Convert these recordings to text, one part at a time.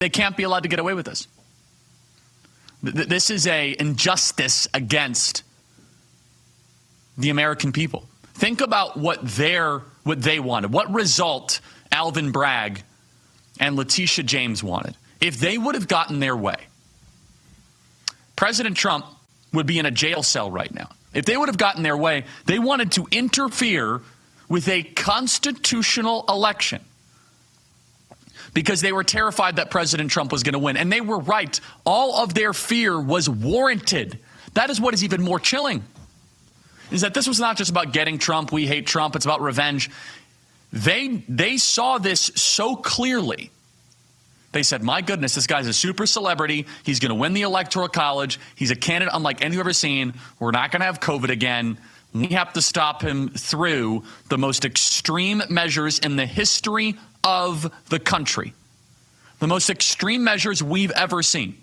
They can't be allowed to get away with this. This is an injustice against the American people. Think about what they wanted, what result Alvin Bragg and Letitia James wanted. If they would have gotten their way, President Trump would be in a jail cell right now. If they would have gotten their way, they wanted to interfere with a constitutional election because they were terrified that President Trump was going to win. And they were right. All of their fear was warranted. That is what is even more chilling, is that this was not just about getting Trump. We hate Trump. It's about revenge. They saw this so clearly. They said, my goodness, this guy's a super celebrity. He's going to win the Electoral College. He's a candidate unlike any we've ever seen. We're not going to have COVID again. We have to stop him through the most extreme measures in the history of the country. The most extreme measures we've ever seen.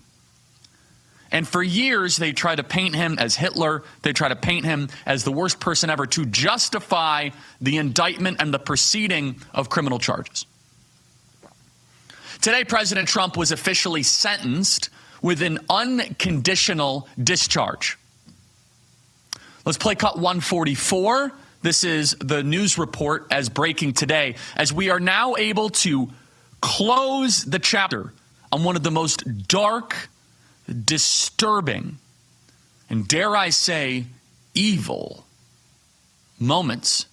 And for years, they tried to paint him as Hitler. They tried to paint him as the worst person ever to justify the indictment and the proceeding of criminal charges. Today, President Trump was officially sentenced with an unconditional discharge. Let's play cut 144. This is the news report as breaking today, as we are now able to close the chapter on one of the most dark, disturbing, and dare I say, evil moments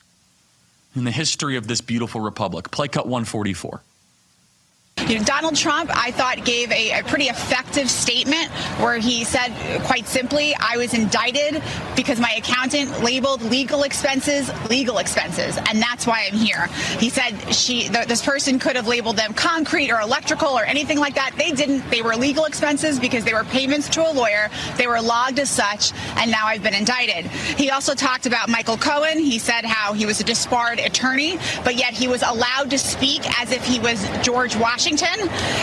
in the history of this beautiful republic. Play cut 144. Donald Trump, I thought, gave a pretty effective statement where he said, quite simply, I was indicted because my accountant labeled legal expenses, and that's why I'm here. He said this person could have labeled them concrete or electrical or anything like that. They didn't. They were legal expenses because they were payments to a lawyer. They were logged as such, and now I've been indicted. He also talked about Michael Cohen. He said how he was a disbarred attorney, but yet he was allowed to speak as if he was George Washington.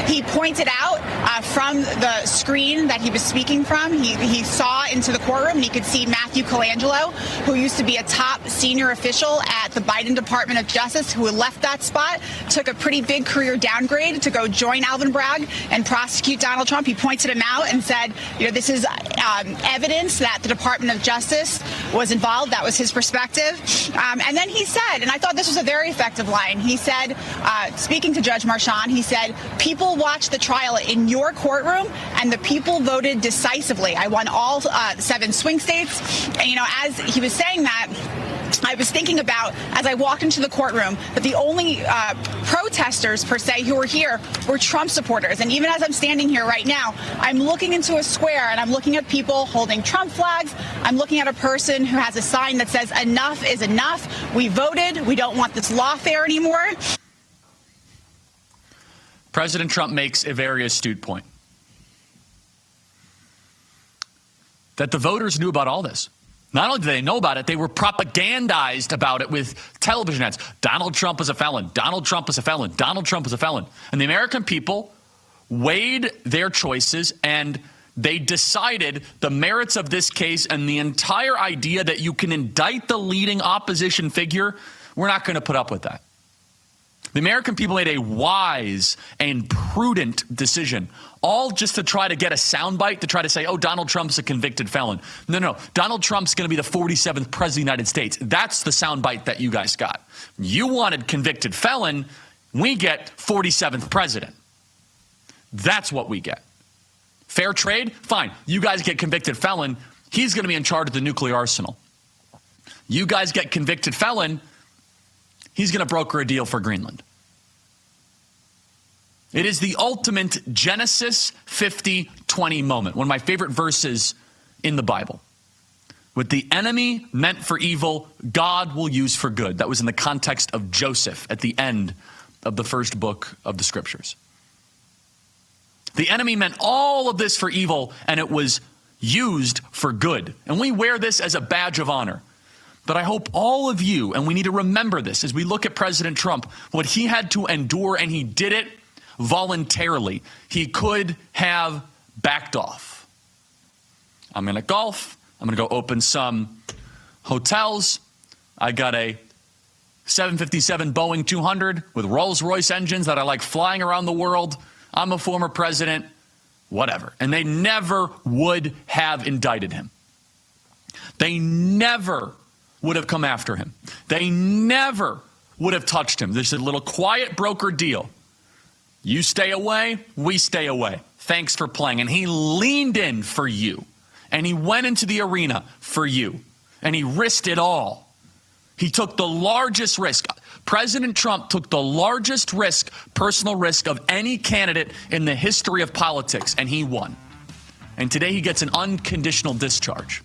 He pointed out from the screen that he was speaking from, he saw into the courtroom and he could see Matthew Colangelo, who used to be a top senior official at the Biden Department of Justice, who left that spot, took a pretty big career downgrade to go join Alvin Bragg and prosecute Donald Trump. He pointed him out and said, this is evidence that the Department of Justice was involved. That was his perspective. And then he said, and I thought this was a very effective line, he said, speaking to Judge Marchand, he said, people watched the trial in your courtroom and the people voted decisively. I won all 7 swing states. And, as he was saying that, I was thinking about, as I walked into the courtroom, that the only protesters, per se, who were here were Trump supporters. And even as I'm standing here right now, I'm looking into a square and I'm looking at people holding Trump flags. I'm looking at a person who has a sign that says, enough is enough. We voted. We don't want this lawfare anymore. President Trump makes a very astute point. That the voters knew about all this. Not only did they know about it, they were propagandized about it with television ads. Donald Trump is a felon. Donald Trump is a felon. Donald Trump is a felon. And the American people weighed their choices and they decided the merits of this case and the entire idea that you can indict the leading opposition figure. We're not going to put up with that. The American people made a wise and prudent decision, all just to try to get a soundbite, to try to say, oh, Donald Trump's a convicted felon. No. Donald Trump's going to be the 47th president of the United States. That's the soundbite that you guys got. You wanted convicted felon. We get 47th president. That's what we get. Fair trade? Fine. You guys get convicted felon. He's going to be in charge of the nuclear arsenal. You guys get convicted felon. He's going to broker a deal for Greenland. It is the ultimate Genesis 50:20 moment, one of my favorite verses in the Bible. What the enemy meant for evil, God will use for good. That was in the context of Joseph at the end of the first book of the scriptures. The enemy meant all of this for evil, and it was used for good. And we wear this as a badge of honor. But I hope all of you, and we need to remember this as we look at President Trump, what he had to endure, and he did it voluntarily. He could have backed off. I'm going to golf. I'm going to go open some hotels. I got a 757 Boeing 200 with Rolls-Royce engines that I like flying around the world. I'm a former president, whatever. And they never would have indicted him. They never would have come after him. They never would have touched him. There's a little quiet broker deal. You stay away, we stay away. Thanks for playing. And he leaned in for you. And he went into the arena for you. And he risked it all. He took the largest risk. President Trump took the largest risk, personal risk of any candidate in the history of politics, and he won. And today he gets an unconditional discharge.